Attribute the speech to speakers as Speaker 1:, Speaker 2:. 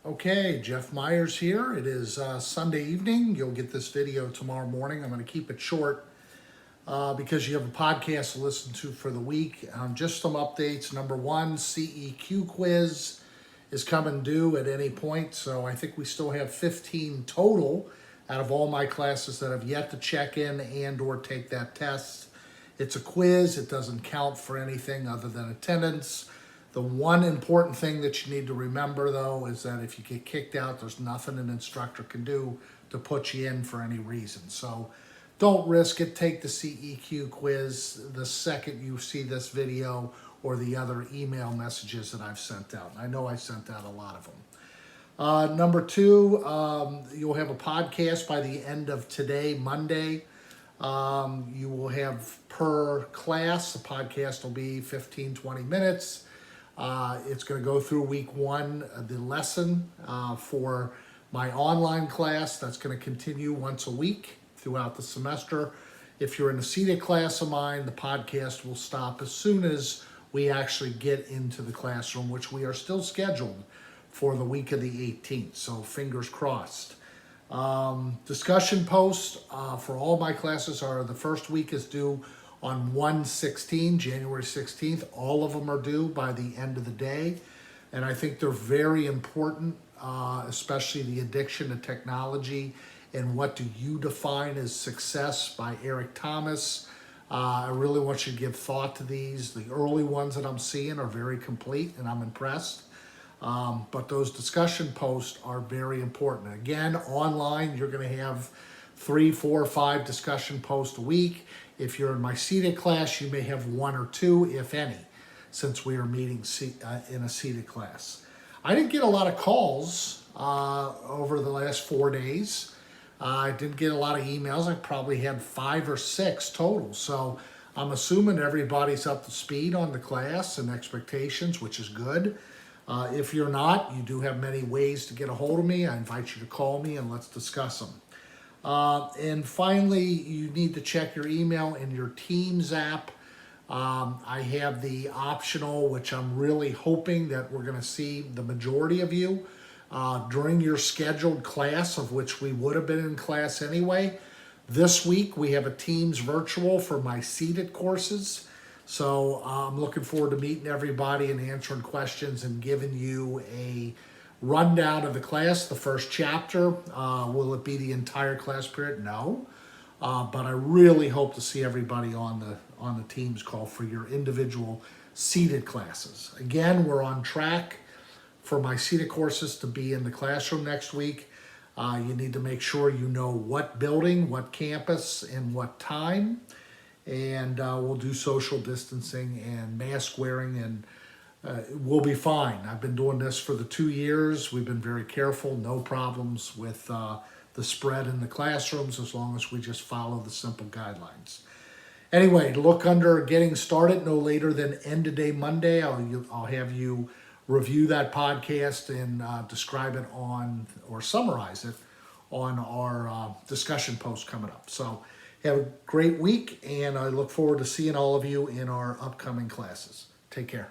Speaker 1: Okay, Jeff Myers here. It is Sunday evening. You'll get this video tomorrow morning. I'm going to keep it short because you have a podcast to listen to for the week. Just some updates. Number one, CEQ Quiz is coming due at any point. So I think we still have 15 total out of all my classes that have yet to check in and or take that test. It's a quiz. It doesn't count for anything other than attendance. The one important thing that you need to remember, though, is that if you get kicked out, there's nothing an instructor can do to put you in for any reason. So don't risk it. Take the CEQ quiz the second you see this video or the other email messages that I've sent out. I know I sent out a lot of them. Number two, you'll have a podcast by the end of today, Monday. You will have per class, the podcast will be 15, 20 minutes. It's going to go through week one, the lesson for my online class. That's going to continue once a week throughout the semester. If you're in a seated class of mine, the podcast will stop as soon as we actually get into the classroom, which we are still scheduled for the week of the 18th. So fingers crossed. Discussion posts for all my classes are the first week is due on 1/16, January 16th. All of them are due by the end of the day. And I think they're very important, especially the addiction to technology and what do you define as success by Eric Thomas. I really want you to give thought to these. The early ones that I'm seeing are very complete and I'm impressed. But those discussion posts are very important. Again, online, you're going to have 3, 4, 5 discussion posts a week. If you're in my seated class, you may have 1 or 2, if any, since we are meeting in a seated class. I didn't get a lot of calls over the last 4 days. I didn't get a lot of emails. I probably had 5 or 6 total. So I'm assuming everybody's up to speed on the class and expectations, which is good. If you're not, you do have many ways to get a hold of me. I invite you to call me and let's discuss them. And finally, you need to check your email in your Teams app. I have the optional, which I'm really hoping that we're going to see the majority of you during your scheduled class, of which we would have been in class anyway. This week, we have a Teams virtual for my seated courses. So I'm looking forward to meeting everybody and answering questions and giving you a rundown of the class, the first chapter. Will it be the entire class period? No. But I really hope to see everybody on the Teams call for your individual seated classes. Again, we're on track for my seated courses to be in the classroom next week. You need to make sure you know what building, what campus, and what time. And we'll do social distancing and mask wearing, and we'll be fine. I've been doing this for the 2 years. We've been very careful, no problems with the spread in the classrooms as long as we just follow the simple guidelines. Anyway, look under getting started no later than end of day Monday. I'll have you review that podcast and describe it on, or summarize it on our discussion post coming up. So have a great week, and I look forward to seeing all of you in our upcoming classes. Take care.